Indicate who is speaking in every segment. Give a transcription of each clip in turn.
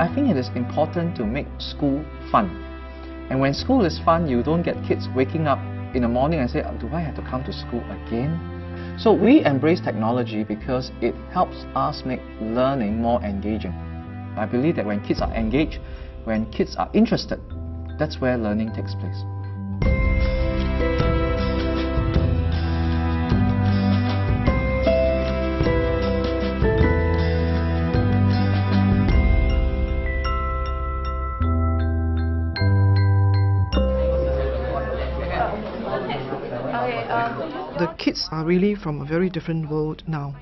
Speaker 1: I think it is important to make school fun. And when school is fun, you don't get kids waking up in the morning and say, do I have to come to school again? So we embrace technology because it helps us make learning more engaging. I believe that when kids are engaged, when kids are interested, that's where learning takes place.
Speaker 2: The kids are really from a very different world now.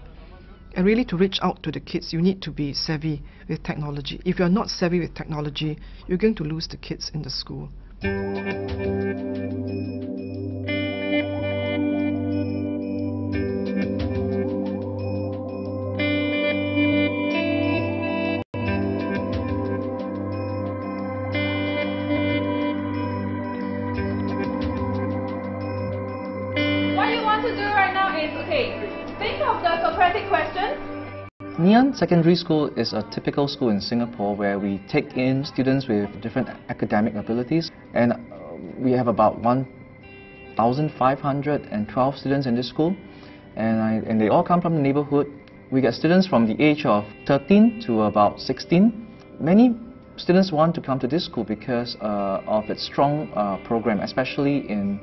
Speaker 2: And really to reach out to the kids, you need to be savvy with technology. If you're not savvy with technology, you're going to lose the kids in the school.
Speaker 3: Think of the Socratic question.
Speaker 1: Ngee Ann Secondary School is a typical school in Singapore where we take in students with different academic abilities, and we have about 1,512 students in this school, and they all come from the neighborhood. We get students from the age of 13 to about 16. Many students want to come to this school because of its strong program, especially in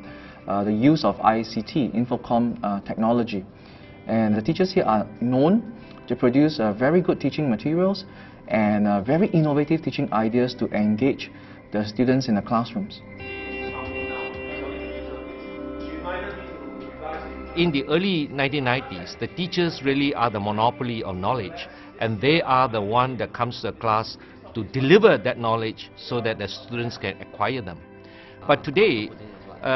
Speaker 1: the use of ICT, Infocom technology. And the teachers here are known to produce very good teaching materials and very innovative teaching ideas to engage the students in the classrooms.
Speaker 4: In the early 1990s, the teachers really are the monopoly of knowledge, and they are the one that comes to the class to deliver that knowledge so that the students can acquire them. But today,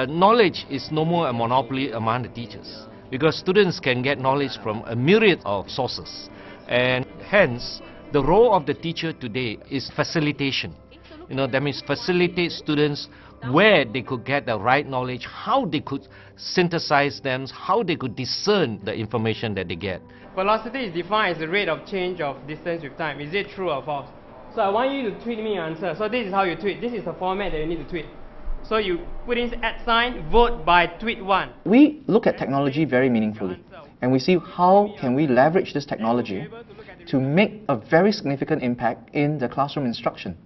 Speaker 4: knowledge is no more a monopoly among the teachers, because students can get knowledge from a myriad of sources, and hence the role of the teacher today is facilitation. That means facilitate students where they could get the right knowledge, how they could synthesize them, how they could discern the information that they get.
Speaker 5: Velocity is defined as the rate of change of distance with time. Is it true or false? So I want you to tweet me an answer. So this is how you tweet. This is the format that you need to tweet. So you put in @ vote by tweet 1.
Speaker 1: We look at technology very meaningfully, and we see how can we leverage this technology to make a very significant impact in the classroom instruction.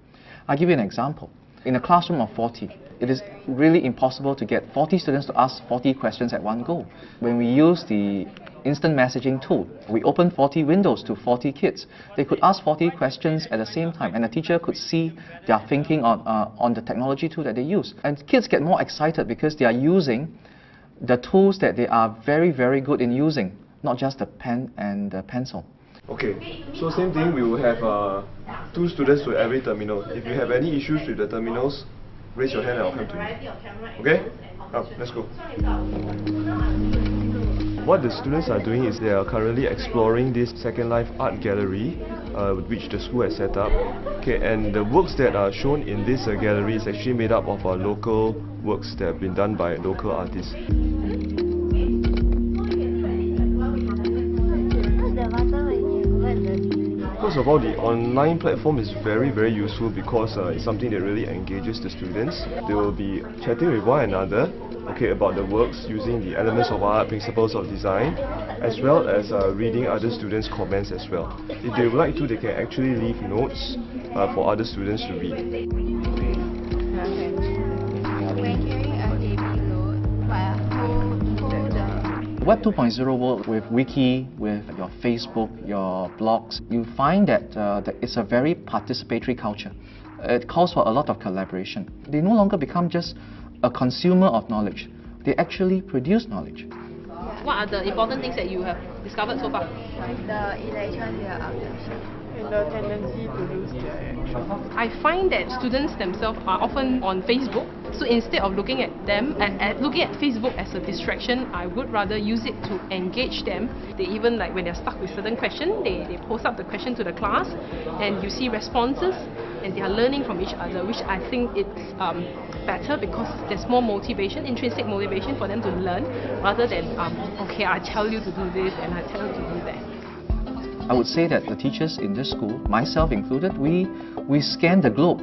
Speaker 1: I'll give you an example. In a classroom of 40, it is really impossible to get 40 students to ask 40 questions at one go. When we use the instant messaging tool, we open 40 windows to 40 kids. They could ask 40 questions at the same time, and the teacher could see their thinking on the technology tool that they use. And kids get more excited because they are using the tools that they are very, very good in using, not just the pen and the pencil.
Speaker 6: Okay, so same thing, we will have 2 students to every terminal. If you have any issues with the terminals, raise your hand and I'll come to you. Okay? Let's go. What the students are doing is they are currently exploring this Second Life art gallery which the school has set up. Okay, and the works that are shown in this gallery is actually made up of local works that have been done by local artists. First of all, the online platform is very, very useful because it's something that really engages the students. They will be chatting with one another, okay, about the works using the elements of art, principles of design, as well as reading other students' comments as well. If they would like to, they can actually leave notes for other students to read.
Speaker 1: Web 2.0 world with Wiki, with your Facebook, your blogs, you find that it's a very participatory culture. It calls for a lot of collaboration. They no longer become just a consumer of knowledge. They actually produce knowledge.
Speaker 3: What are the important things that you have discovered so far?
Speaker 7: The election here
Speaker 5: And the tendency to lose their action.
Speaker 3: I find that students themselves are often on Facebook, so instead of looking at them and looking at Facebook as a distraction, I would rather use it to engage them. They even, like when they're stuck with certain question, they post up the question to the class, and you see responses, and they are learning from each other, which I think it's better because there's more motivation, intrinsic motivation for them to learn, rather than okay, I tell you to do this and I tell you to do that.
Speaker 1: I would say that the teachers in this school, myself included, we scan the globe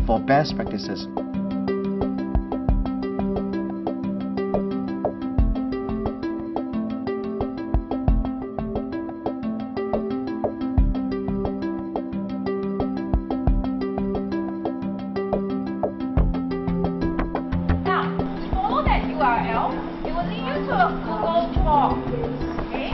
Speaker 1: for best practices.
Speaker 7: It will lead you to a Google Form. Okay?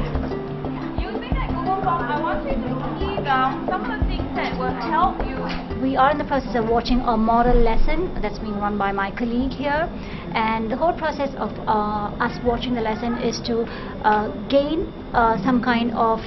Speaker 7: Using that Google Form, I want you to key down some of the things that will help you.
Speaker 8: We are in the process of watching a model lesson that's being run by my colleague here, and the whole process of us watching the lesson is to gain some kind of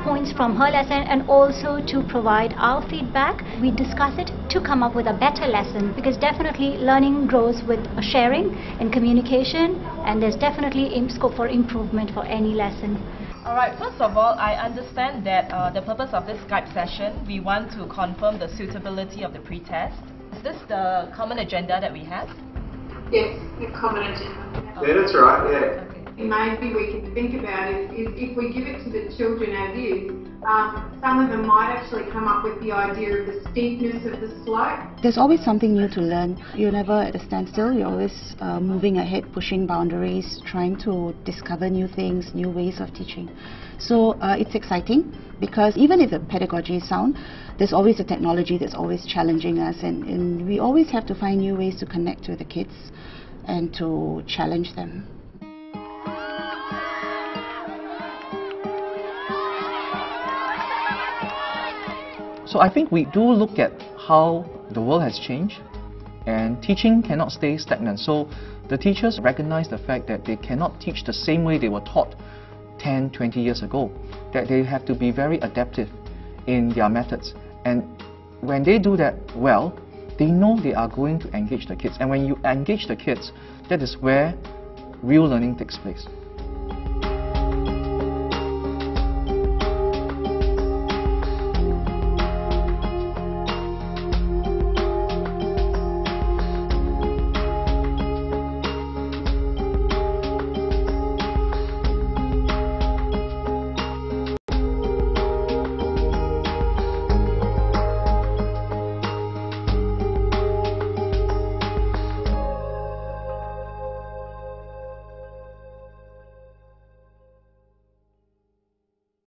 Speaker 8: points from her lesson, and also to provide our feedback. We discuss it to come up with a better lesson, because definitely learning grows with sharing and communication, and there's definitely scope for improvement for any lesson.
Speaker 9: Alright, first of all, I understand that the purpose of this Skype session, we want to confirm the suitability of the pretest. Is this the common agenda that we have?
Speaker 10: Yes, the common agenda.
Speaker 11: Yeah, that's right, yeah.
Speaker 10: Okay. Maybe we can think about it, if we give it to the children as is, some of them might actually come up with the idea of the steepness of the slope.
Speaker 12: There's always something new to learn. You're never at a standstill. You're always moving ahead, pushing boundaries, trying to discover new things, new ways of teaching. So it's exciting, because even if the pedagogy is sound, there's always a technology that's always challenging us, and we always have to find new ways to connect with the kids and to challenge them.
Speaker 1: So I think we do look at how the world has changed, and teaching cannot stay stagnant. So the teachers recognize the fact that they cannot teach the same way they were taught 10, 20 years ago, that they have to be very adaptive in their methods. And when they do that well, they know they are going to engage the kids. And when you engage the kids, that is where real learning takes place.